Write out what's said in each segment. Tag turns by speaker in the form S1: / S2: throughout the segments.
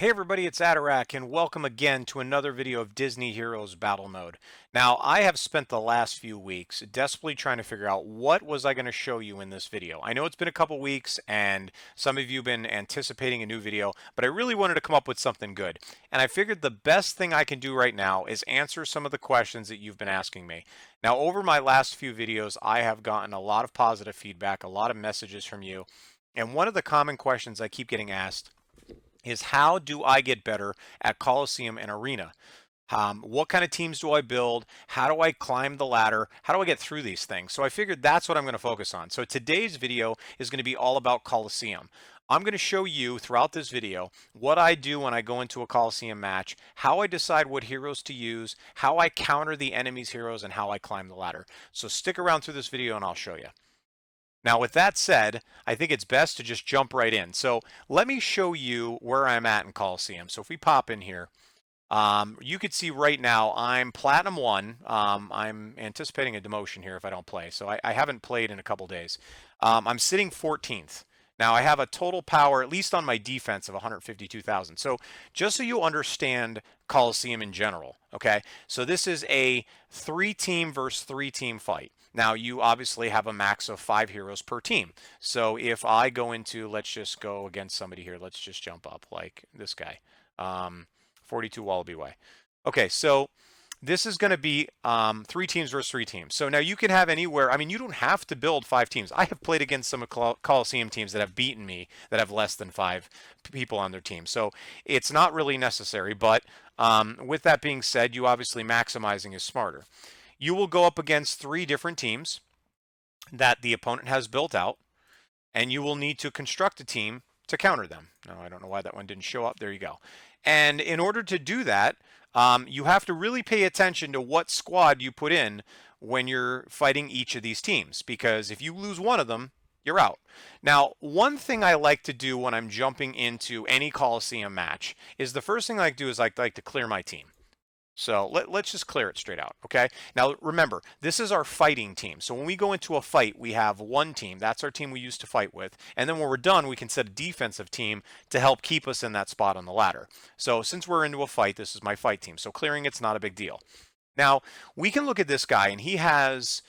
S1: Hey everybody, it's Atarak, and welcome again to another video of Disney Heroes Battle Mode. Now, I have spent the last few weeks desperately trying to figure out what was I going to show you in this video. I know it's been a couple weeks, and some of you have been anticipating a new video, but I really wanted to come up with something good. And I figured the best thing I can do right now is answer some of the questions that you've been asking me. Now, over my last few videos, I have gotten a lot of positive feedback, a lot of messages from you, and one of the common questions I keep getting asked is how do I get better at Coliseum and Arena? What kind of teams do I build? How do I climb the ladder? How do I get through these things? So I figured that's what I'm going to focus on. So today's video is going to be all about Coliseum. I'm going to show you throughout this video what I do when I go into a Coliseum match, how I decide what heroes to use, how I counter the enemy's heroes, and how I climb the ladder. So stick around through this video and I'll show you. Now, with that said, I think it's best to just jump right in. So let me show you where I'm at in Coliseum. So if we pop in here, you could see right now I'm Platinum 1. I'm anticipating a demotion here if I don't play. So I haven't played in a couple days. I'm sitting 14th. Now I have a total power, at least on my defense, of 152,000. So just so you understand Coliseum in general, okay? So this is a 3-team versus 3-team fight. Now you obviously have a max of 5 heroes per team. So if I go into, let's just go against somebody here. Let's just jump up like this guy. 42 Wallaby Way. Okay, so this is going to be 3 teams versus 3 teams. So now you can have anywhere. I mean, you don't have to build 5 teams. I have played against some Coliseum teams that have beaten me that have less than 5 people on their team. So it's not really necessary. But with that being said, you obviously maximizing is smarter. You will go up against 3 different teams that the opponent has built out, and you will need to construct a team to counter them. Now, I don't know why that one didn't show up. There you go. And in order to do that, you have to really pay attention to what squad you put in when you're fighting each of these teams, because if you lose one of them, you're out. Now, one thing I like to do when I'm jumping into any Coliseum match is the first thing I like to do is I like to clear my team. So let's just clear it straight out, okay? Now remember, this is our fighting team. So when we go into a fight, we have one team. That's our team we used to fight with. And then when we're done, we can set a defensive team to help keep us in that spot on the ladder. So since we're into a fight, this is my fight team. So clearing it's not a big deal. Now, we can look at this guy, and he has,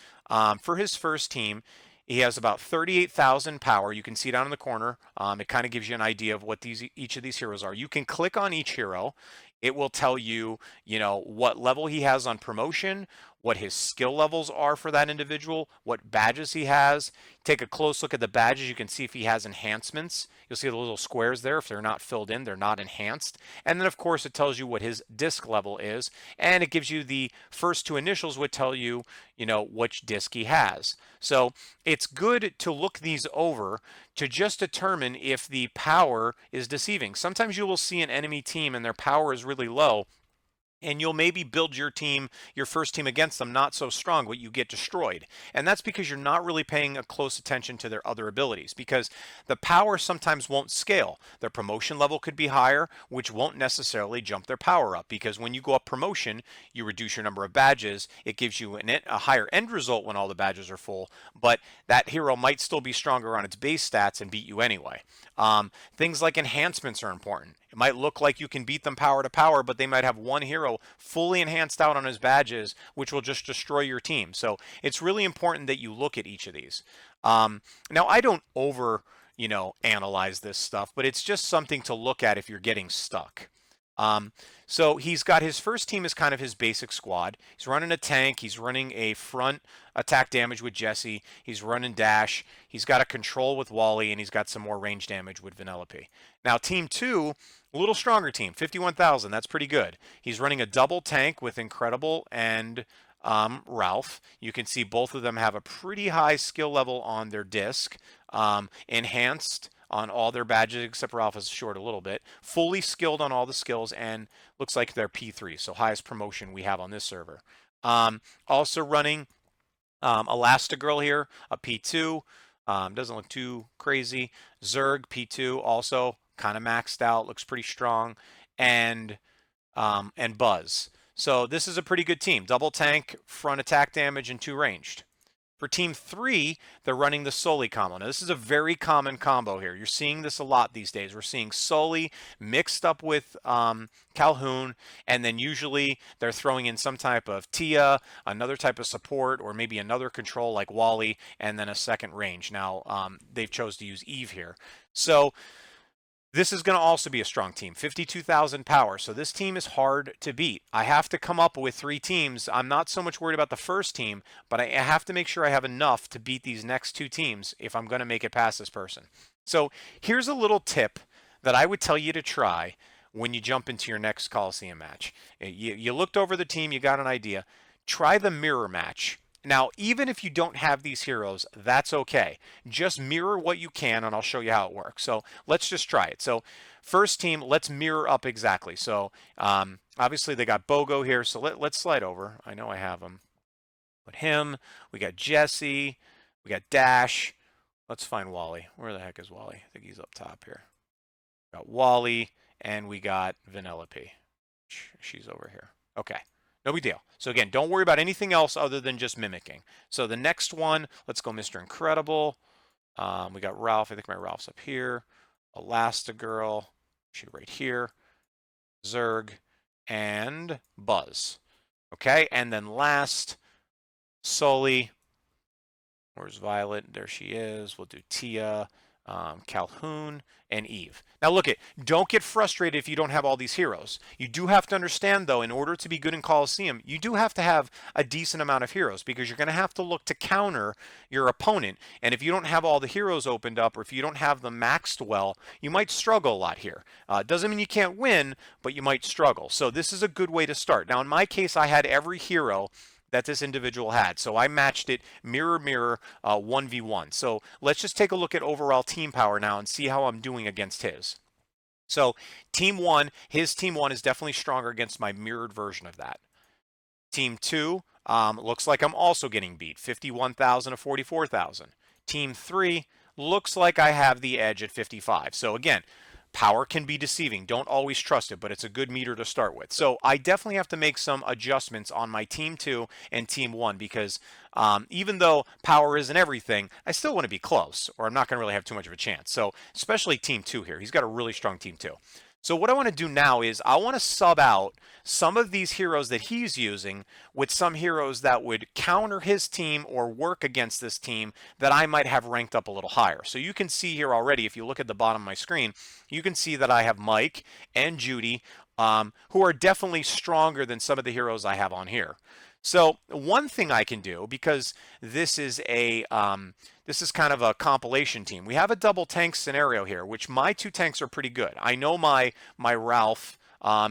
S1: for his first team, he has about 38,000 power. You can see down in the corner. It kind of gives you an idea of what each of these heroes are. You can click on each hero. It will tell you, what level he has on promotion, what his skill levels are for that individual, what badges he has. Take a close look at the badges. You can see if he has enhancements. You'll see the little squares there. If they're not filled in, they're not enhanced. And then, of course, it tells you what his disc level is. And it gives you the first 2 initials would tell you, which disc he has. So it's good to look these over to just determine if the power is deceiving. Sometimes you will see an enemy team and their power is really low, and you'll maybe build your team, your first team against them, not so strong, but you get destroyed. And that's because you're not really paying a close attention to their other abilities, because the power sometimes won't scale. Their promotion level could be higher, which won't necessarily jump their power up, because when you go up promotion, you reduce your number of badges. It gives you a higher end result when all the badges are full, but that hero might still be stronger on its base stats and beat you anyway. Things like enhancements are important. It might look like you can beat them power to power, but they might have one hero fully enhanced out on his badges, which will just destroy your team. So it's really important that you look at each of these. Now, I don't analyze this stuff, but it's just something to look at if you're getting stuck. So he's got his first team is kind of his basic squad. He's running a tank. He's running a front attack damage with Jesse. He's running dash. He's got a control with Wally, and he's got some more range damage with Vanellope. Now, team 2, a little stronger team, 51,000. That's pretty good. He's running a double tank with Incredible and Ralph. You can see both of them have a pretty high skill level on their disc. Enhanced on all their badges, except Ralph is short a little bit. Fully skilled on all the skills, and looks like they're P3, so highest promotion we have on this server. Also running Elastigirl here, a P2. Doesn't look too crazy. Zerg, P2, also kind of maxed out, looks pretty strong. And Buzz. So this is a pretty good team. Double tank, front attack damage, and 2 ranged. For team 3, they're running the Sully combo. Now, this is a very common combo here. You're seeing this a lot these days. We're seeing Sully mixed up with Calhoun, and then usually they're throwing in some type of Tia, another type of support, or maybe another control like Wally, and then a second range. Now, they've chose to use Eve here. So this is going to also be a strong team, 52,000 power. So this team is hard to beat. I have to come up with 3 teams. I'm not so much worried about the first team, but I have to make sure I have enough to beat these next 2 teams if I'm going to make it past this person. So here's a little tip that I would tell you to try when you jump into your next Coliseum match. You looked over the team, you got an idea. Try the mirror match. Now, even if you don't have these heroes, that's okay. Just mirror what you can, and I'll show you how it works. So let's just try it. So first team, let's mirror up exactly. So obviously they got Bogo here, so let's slide over. I know I have him. Put him. We got Jesse. We got Dash. Let's find Wally. Where the heck is Wally? I think he's up top here. Got Wally, and we got Vanellope. She's over here. Okay. No big deal. So again, don't worry about anything else other than just mimicking. So the next one, let's go Mr. Incredible. We got Ralph. I think my Ralph's up here. Elastigirl. She right here. Zerg. And Buzz. Okay, and then last, Sully. Where's Violet? There she is. We'll do Tia, Calhoun, and Eve. Now look don't get frustrated if you don't have all these heroes. You do have to understand though, in order to be good in Coliseum, you do have to have a decent amount of heroes because you're going to have to look to counter your opponent. And if you don't have all the heroes opened up or if you don't have them maxed well, you might struggle a lot here. Doesn't mean you can't win, but you might struggle. So this is a good way to start. Now in my case, I had every hero that this individual had. So I matched it mirror, 1v1. So let's just take a look at overall team power now and see how I'm doing against his. So team 1, his team 1 is definitely stronger against my mirrored version of that. Team 2, looks like I'm also getting beat, 51,000 to 44,000. Team 3, looks like I have the edge at 55. So again, power can be deceiving. Don't always trust it, but it's a good meter to start with. So I definitely have to make some adjustments on my Team 2 and Team 1 because even though power isn't everything, I still want to be close or I'm not going to really have too much of a chance. So especially Team 2 here. He's got a really strong Team 2. So what I want to do now is I want to sub out some of these heroes that he's using with some heroes that would counter his team or work against this team that I might have ranked up a little higher. So you can see here already, if you look at the bottom of my screen, you can see that I have Mike and Judy, who are definitely stronger than some of the heroes I have on here. So one thing I can do, because this is kind of a compilation team. We have a double tank scenario here, which my 2 tanks are pretty good. I know my Ralph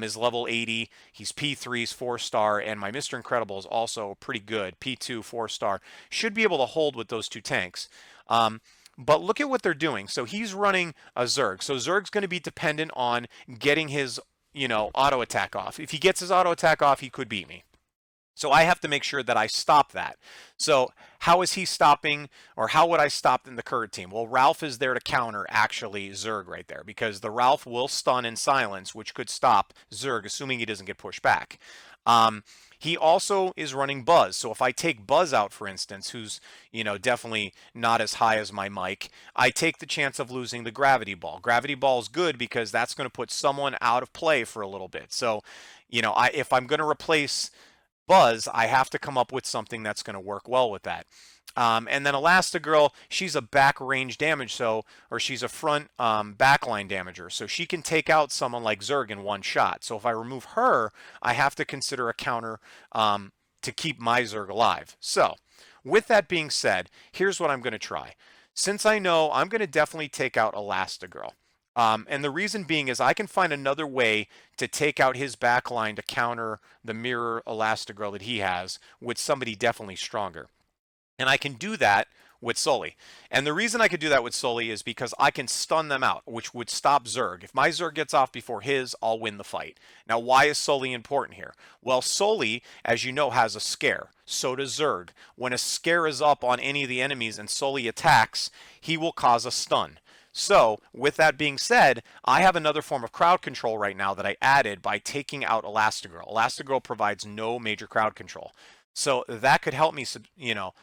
S1: is level 80. He's P3, he's 4-star, and my Mr. Incredible is also pretty good. P2, 4-star. Should be able to hold with those 2 tanks. But look at what they're doing. So he's running a Zerg. So Zerg's going to be dependent on getting his, auto attack off. If he gets his auto attack off, he could beat me. So I have to make sure that I stop that. So how is he stopping, or how would I stop in the current team? Well, Ralph is there to counter actually Zerg right there, because the Ralph will stun and silence, which could stop Zerg, assuming he doesn't get pushed back. He also is running Buzz. So if I take Buzz out, for instance, who's, definitely not as high as my Mike, I take the chance of losing the Gravity Ball. Gravity Ball is good because that's going to put someone out of play for a little bit. So, if I'm going to replace Buzz, I have to come up with something that's going to work well with that. And then Elastigirl, she's a back range damage, or she's a front backline damager, so she can take out someone like Zerg in one shot. So if I remove her, I have to consider a counter to keep my Zerg alive. So with that being said, here's what I'm going to try. Since I know I'm going to definitely take out Elastigirl. And the reason being is I can find another way to take out his backline to counter the mirror Elastigirl that he has with somebody definitely stronger. And I can do that with Sully. And the reason I could do that with Sully is because I can stun them out, which would stop Zerg. If my Zerg gets off before his, I'll win the fight. Now, why is Sully important here? Well, Sully, as you know, has a scare. So does Zerg. When a scare is up on any of the enemies and Sully attacks, he will cause a stun. So, with that being said, I have another form of crowd control right now that I added by taking out Elastigirl. Elastigirl provides no major crowd control. So that could help me,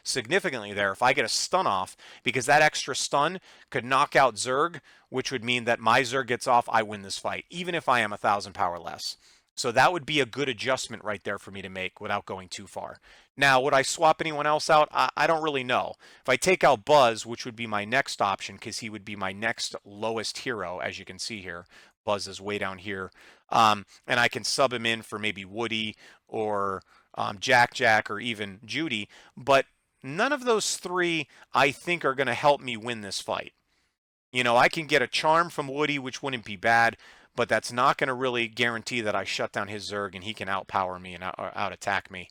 S1: significantly there if I get a stun off, because that extra stun could knock out Zerg, which would mean that my Zerg gets off, I win this fight, even if I am 1,000 power less. So that would be a good adjustment right there for me to make without going too far. Now, would I swap anyone else out? I don't really know. If I take out Buzz, which would be my next option, because he would be my next lowest hero, as you can see here. Buzz is way down here. And I can sub him in for maybe Woody or Jack, or even Judy. But none of those three, I think, are going to help me win this fight. I can get a charm from Woody, which wouldn't be bad, but that's not going to really guarantee that I shut down his Zerg and he can outpower me and out attack me.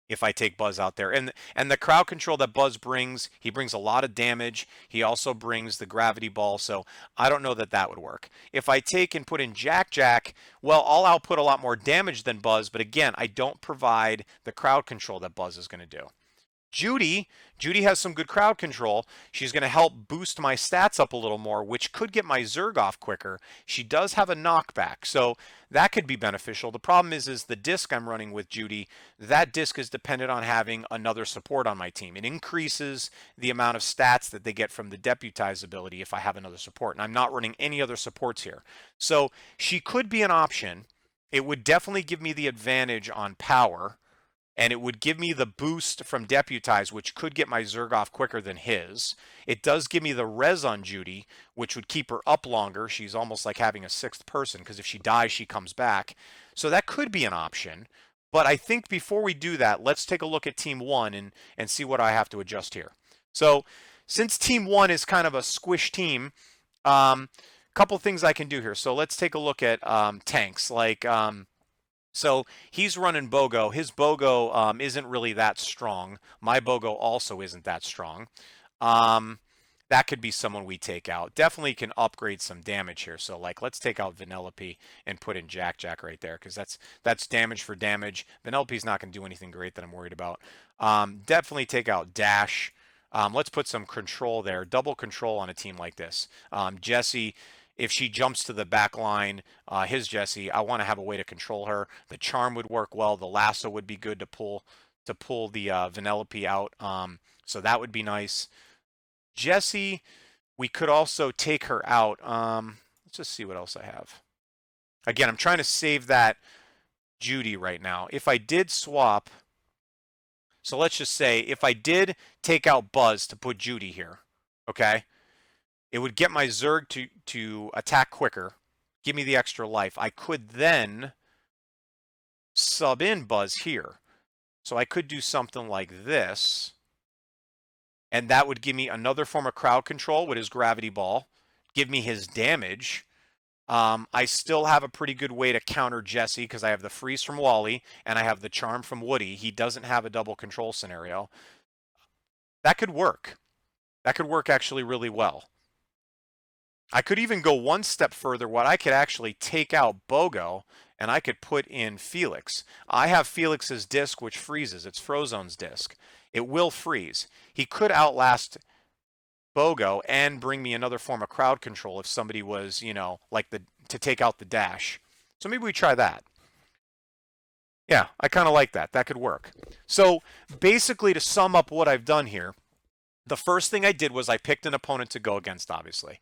S1: If I take Buzz out there. And the crowd control that Buzz brings, he brings a lot of damage. He also brings the gravity ball, so I don't know that that would work. If I take and put in Jack, well, I'll output a lot more damage than Buzz, but again, I don't provide the crowd control that Buzz is going to do. Judy has some good crowd control. She's going to help boost my stats up a little more, which could get my Zerg off quicker. She does have a knockback, so that could be beneficial. The problem is the disc I'm running with Judy, that disc is dependent on having another support on my team. It increases the amount of stats that they get from the deputize ability if I have another support, and I'm not running any other supports here. So she could be an option. It would definitely give me the advantage on power, and it would give me the boost from Deputize, which could get my Zerg off quicker than his. It does give me the res on Judy, which would keep her up longer. She's almost like having a sixth person, because if she dies, she comes back. So that could be an option. But I think before we do that, let's take a look at Team 1 and see what I have to adjust here. So since Team 1 is kind of a squish team, couple things I can do here. So let's take a look at tanks. So he's running Bogo. His Bogo isn't really that strong. My Bogo also isn't that strong. That could be someone we take out. Definitely can upgrade some damage here. So let's take out Vanellope and put in Jack right there, because that's damage for damage. Vanellope's not going to do anything great that I'm worried about. Definitely take out Dash. Let's put some control there. Double control on a team like this. Jesse, if she jumps to the back line, his Jesse, I want to have a way to control her. The charm would work well. The lasso would be good to pull the Vanellope out. So that would be nice. Jesse, we could also take her out. Let's just see what else I have. Again, I'm trying to save that Judy right now. If I did swap, so let's just say if I did take out Buzz to put Judy here, okay? It would get my Zerg to attack quicker, give me the extra life. I could then sub in Buzz here. So I could do something like this, and that would give me another form of crowd control with his gravity ball, give me his damage. I still have a pretty good way to counter Jesse, because I have the freeze from Wally and I have the charm from Woody. He doesn't have a double control scenario. That could work. That could work actually really well. I could even go one step further. What I could actually take out Bogo and I could put in Felix. I have Felix's disc, which freezes. It's Frozone's disc. It will freeze. He could outlast Bogo and bring me another form of crowd control if somebody was, to take out the dash. So maybe we try that. Yeah, I kind of like that. That could work. So basically, to sum up what I've done here, the first thing I did was I picked an opponent to go against, obviously.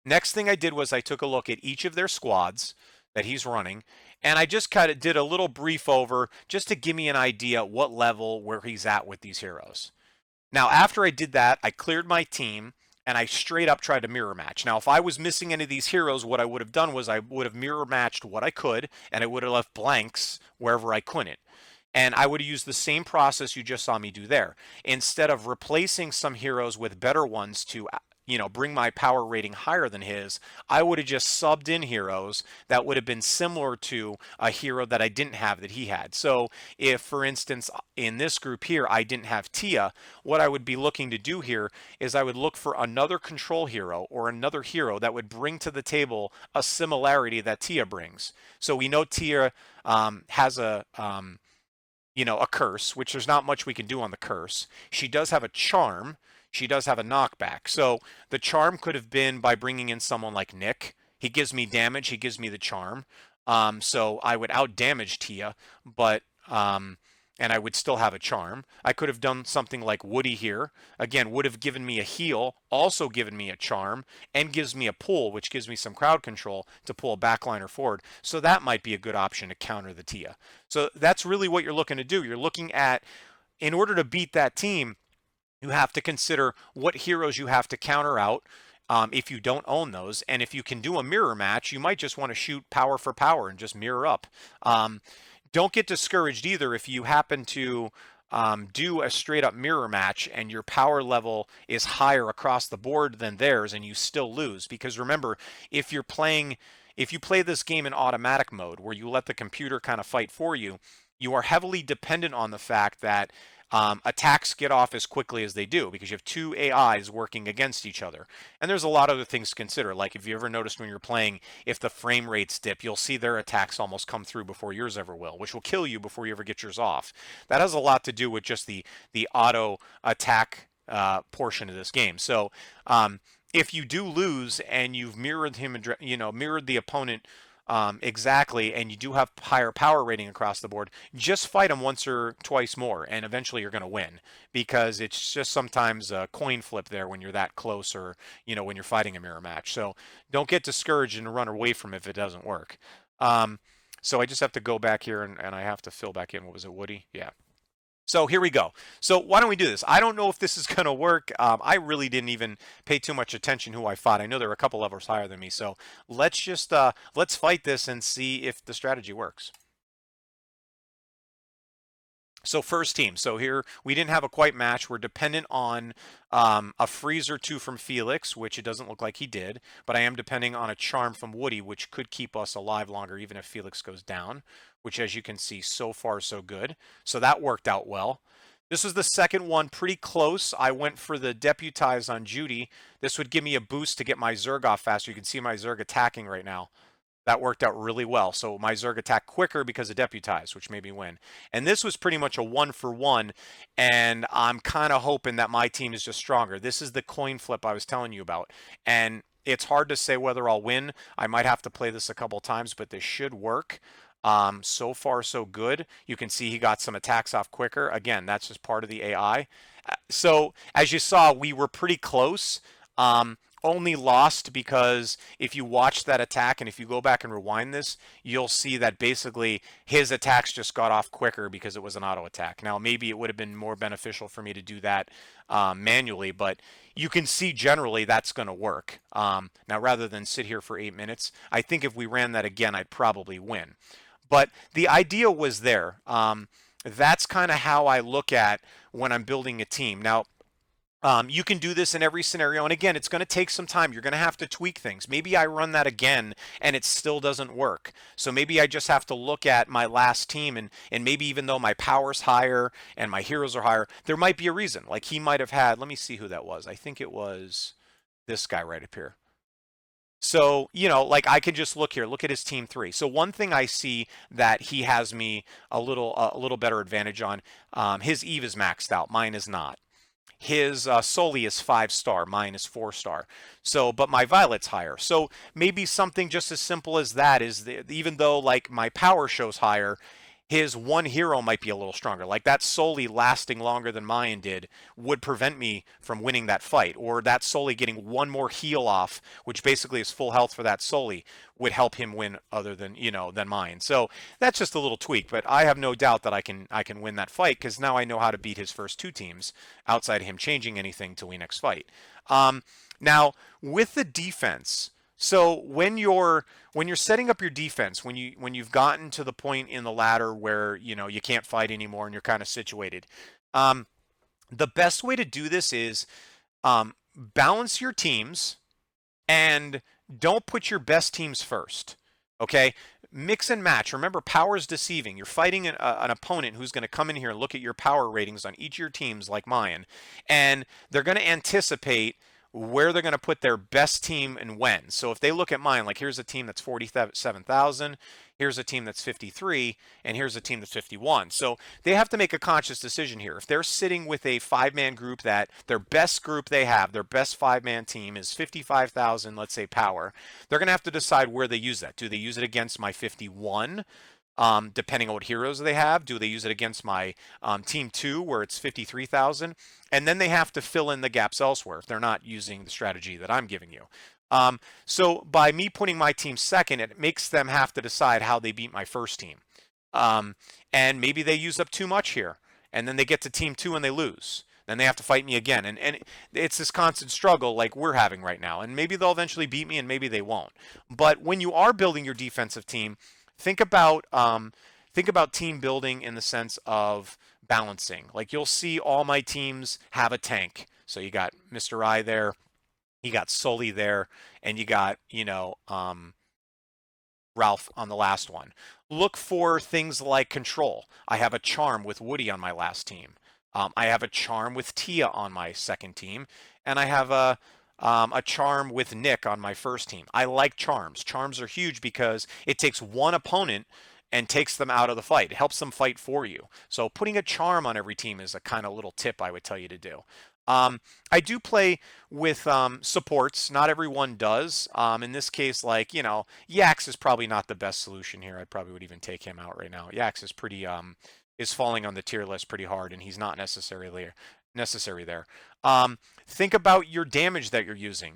S1: Next thing I did was I took a look at each of their squads that he's running, and I just kind of did a little brief over just to give me an idea what level, where he's at with these heroes. Now, after I did that, I cleared my team, and I straight up tried to mirror match. Now, if I was missing any of these heroes, what I would have done was I would have mirror matched what I could, and I would have left blanks wherever I couldn't. And I would have used the same process you just saw me do there. Instead of replacing some heroes with better ones to bring my power rating higher than his, I would have just subbed in heroes that would have been similar to a hero that I didn't have that he had. So if, for instance, in this group here, I didn't have Tia, what I would be looking to do here is I would look for another control hero or another hero that would bring to the table a similarity that Tia brings. So we know Tia has a curse, which there's not much we can do on the curse. She does have a charm. She does have a knockback. So the charm could have been by bringing in someone like Nick. He gives me damage. He gives me the charm. So I would out damage Tia, but and I would still have a charm. I could have done something like Woody here. Again, would have given me a heal, also given me a charm, and gives me a pull, which gives me some crowd control to pull a backliner forward. So that might be a good option to counter the Tia. So that's really what you're looking to do. You're looking at, in order to beat that team, you have to consider what heroes you have to counter out. If you don't own those, and if you can do a mirror match, you might just want to shoot power for power and just mirror up. Don't get discouraged either if you happen to do a straight up mirror match and your power level is higher across the board than theirs and you still lose. Because remember, if you're playing, if you play this game in automatic mode where you let the computer kind of fight for you, you are heavily dependent on the fact that attacks get off as quickly as they do because you have two AIs working against each other. And there's a lot of other things to consider. Like if you ever noticed when you're playing, if the frame rates dip, you'll see their attacks almost come through before yours ever will, which will kill you before you ever get yours off. That has a lot to do with just the auto attack portion of this game. So if you do lose and you've mirrored him, mirrored the opponent exactly, and you do have higher power rating across the board, just fight them once or twice more, and eventually you're going to win, because it's just sometimes a coin flip there when you're that close, or when you're fighting a mirror match. So don't get discouraged and run away from it if it doesn't work. So I just have to go back here and I have to fill back in. What was it, Woody? Yeah. So here we go. So why don't we do this? I don't know if this is going to work. I really didn't even pay too much attention who I fought. I know there were a couple levels higher than me. So let's just let's fight this and see if the strategy works. So first team. So here we didn't have a quite match. We're dependent on a freeze or two from Felix, which it doesn't look like he did. But I am depending on a charm from Woody, which could keep us alive longer even if Felix goes down, which, as you can see, so far so good. So that worked out well. This was the second one, pretty close. I went for the Deputize on Judy. This would give me a boost to get my Zerg off faster. You can see my Zerg attacking right now. That worked out really well. So my Zerg attacked quicker because of Deputize, which made me win. And this was pretty much a 1-for-1, and I'm kind of hoping that my team is just stronger. This is the coin flip I was telling you about. And it's hard to say whether I'll win. I might have to play this a couple times, but this should work. So far, so good. You can see he got some attacks off quicker. Again, that's just part of the AI. So as you saw, we were pretty close. Only lost because if you watch that attack and if you go back and rewind this, you'll see that basically his attacks just got off quicker because it was an auto attack. Now, maybe it would have been more beneficial for me to do that manually, but you can see generally that's going to work. Now, rather than sit here for 8 minutes, I think if we ran that again, I'd probably win. But the idea was there. That's kind of how I look at when I'm building a team. Now, you can do this in every scenario. And again, it's going to take some time. You're going to have to tweak things. Maybe I run that again and it still doesn't work. So maybe I just have to look at my last team and maybe even though my power's higher and my heroes are higher, there might be a reason. Like he might have had, let me see who that was. I think it was this guy right up here. So, like I can just look here, look at his team 3. So one thing I see that he has me a little better advantage on, his Eve is maxed out. Mine is not. His Soli is 5-star, mine is 4-star. So, but my Violet's higher. So maybe something just as simple as that is even though like my power shows higher, his one hero might be a little stronger. Like that Soli lasting longer than mine did would prevent me from winning that fight. Or that Soli getting one more heal off, which basically is full health for that Soli, would help him win other than, than mine. So that's just a little tweak, but I have no doubt that I can win that fight because now I know how to beat his first 2 teams outside of him changing anything till we next fight. Now, with the defense, so when you're setting up your defense, when you've gotten to the point in the ladder where you can't fight anymore and you're kind of situated, the best way to do this is balance your teams and don't put your best teams first. Okay, mix and match. Remember, power is deceiving. You're fighting an opponent who's going to come in here and look at your power ratings on each of your teams, like mine, and they're going to anticipate where they're going to put their best team and when. So if they look at mine, like here's a team that's 47,000, here's a team that's 53, and here's a team that's 51. So they have to make a conscious decision here. If they're sitting with a 5-man group that their best group they have, their best 5-man team is 55,000, let's say power, they're going to have to decide where they use that. Do they use it against my 51? depending on what heroes they have. Do they use it against my team 2 where it's 53,000? And then they have to fill in the gaps elsewhere if they're not using the strategy that I'm giving you. So by me putting my team second, it makes them have to decide how they beat my first team. Um, and maybe they use up too much here, and then they get to team 2 and they lose. Then they have to fight me again, and it's this constant struggle like we're having right now. And maybe they'll eventually beat me, and maybe they won't. But when you are building your defensive team, think about team building in the sense of balancing. Like you'll see all my teams have a tank. So you got Mr. I there, you got Sully there, and you got Ralph on the last one. Look for things like control. I have a charm with Woody on my last team. I have a charm with Tia on my second team, and I have a charm with Nick on my first team. I like charms. Charms are huge because it takes one opponent and takes them out of the fight. It helps them fight for you. So putting a charm on every team is a kind of little tip I would tell you to do. I do play with supports. Not everyone does. In this case, like, Yax is probably not the best solution here. I probably would even take him out right now. Yax is pretty is falling on the tier list pretty hard, and he's not necessary there. Think about your damage that you're using.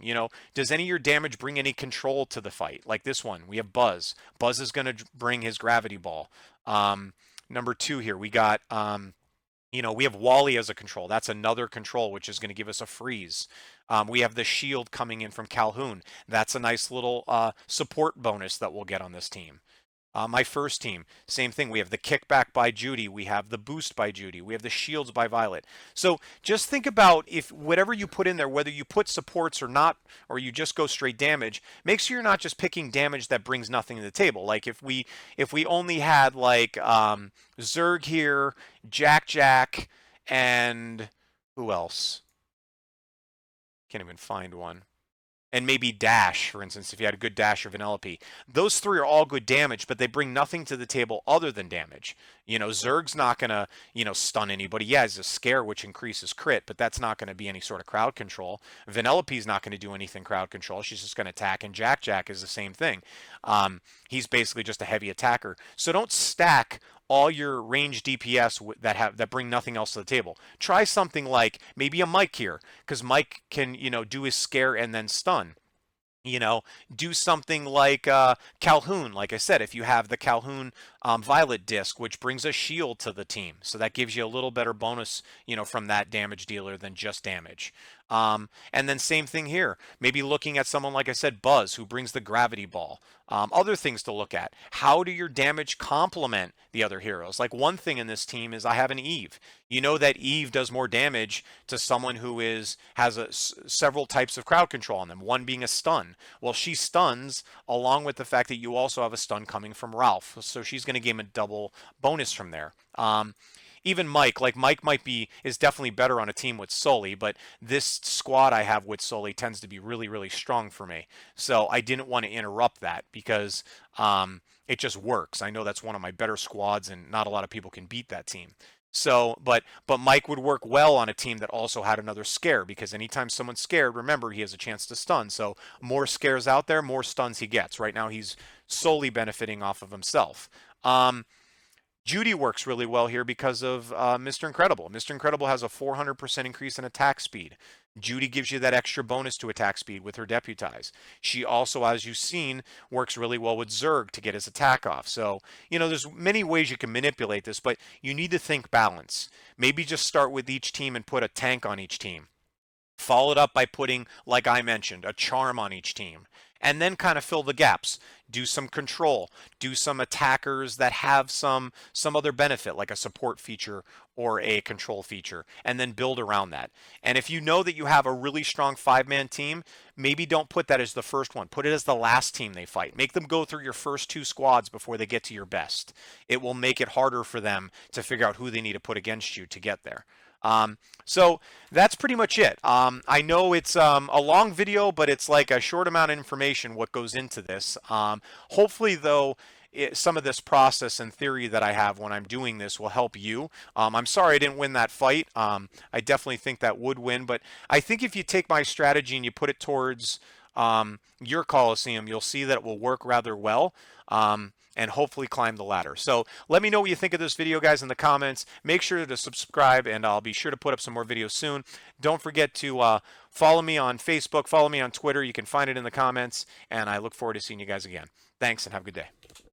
S1: Does any of your damage bring any control to the fight? Like this one, we have Buzz. Buzz is going to bring his gravity ball. Number 2 here, we got we have Wally as a control. That's another control, which is going to give us a freeze. We have the shield coming in from Calhoun. That's a nice little support bonus that we'll get on this team. My first team, same thing. We have the kickback by Judy. We have the boost by Judy. We have the shields by Violet. So just think about if whatever you put in there, whether you put supports or not, or you just go straight damage, make sure you're not just picking damage that brings nothing to the table. Like if we only had like Zerg here, Jack, and who else? Can't even find one. And maybe Dash, for instance, if you had a good Dash or Vanellope. Those 3 are all good damage, but they bring nothing to the table other than damage. Zerg's not going to, stun anybody. Yeah, it's a scare, which increases crit, but that's not going to be any sort of crowd control. Vanellope's not going to do anything crowd control. She's just going to attack, and Jack is the same thing. He's basically just a heavy attacker. So don't stack all your range DPS that bring nothing else to the table. Try something like maybe a Mike here, because Mike can do his scare and then stun. Do something like Calhoun. Like I said, if you have the Calhoun Violet disc, which brings a shield to the team, so that gives you a little better bonus, from that damage dealer than just damage. And then same thing here. Maybe looking at someone like I said, Buzz, who brings the gravity ball. Other things to look at. How do your damage complement the other heroes? Like one thing in this team is I have an Eve. You know that Eve does more damage to someone who has several types of crowd control on them, one being a stun. Well, she stuns along with the fact that you also have a stun coming from Ralph, so she's going to gain a double bonus from there. Even Mike is definitely better on a team with Sully, but this squad I have with Sully tends to be really, really strong for me. So I didn't want to interrupt that because it just works. I know that's one of my better squads, and not a lot of people can beat that team. So, but Mike would work well on a team that also had another scare, because anytime someone's scared, remember, he has a chance to stun. So more scares out there, more stuns he gets. Right now, he's solely benefiting off of himself. Judy works really well here because of Mr. Incredible. Mr. Incredible has a 400% increase in attack speed. Judy gives you that extra bonus to attack speed with her Deputize. She also, as you've seen, works really well with Zerg to get his attack off. So, there's many ways you can manipulate this, but you need to think balance. Maybe just start with each team and put a tank on each team. Follow it up by putting, like I mentioned, a charm on each team. And then kind of fill the gaps. Do some control. Do some attackers that have some other benefit, like a support feature or a control feature, and then build around that. And if you know that you have a really strong 5-man team, maybe don't put that as the first one. Put it as the last team they fight. Make them go through your first 2 squads before they get to your best. It will make it harder for them to figure out who they need to put against you to get there. So that's pretty much it. I know it's a long video, but it's like a short amount of information what goes into this. Hopefully, though, some of this process and theory that I have when I'm doing this will help you. I'm sorry I didn't win that fight. I definitely think that would win, but I think if you take my strategy and you put it towards your Coliseum, you'll see that it will work rather well. and hopefully climb the ladder. So let me know what you think of this video, guys, in the comments. Make sure to subscribe, and I'll be sure to put up some more videos soon. Don't forget to follow me on Facebook, follow me on Twitter. You can find it in the comments, and I look forward to seeing you guys again. Thanks, and have a good day.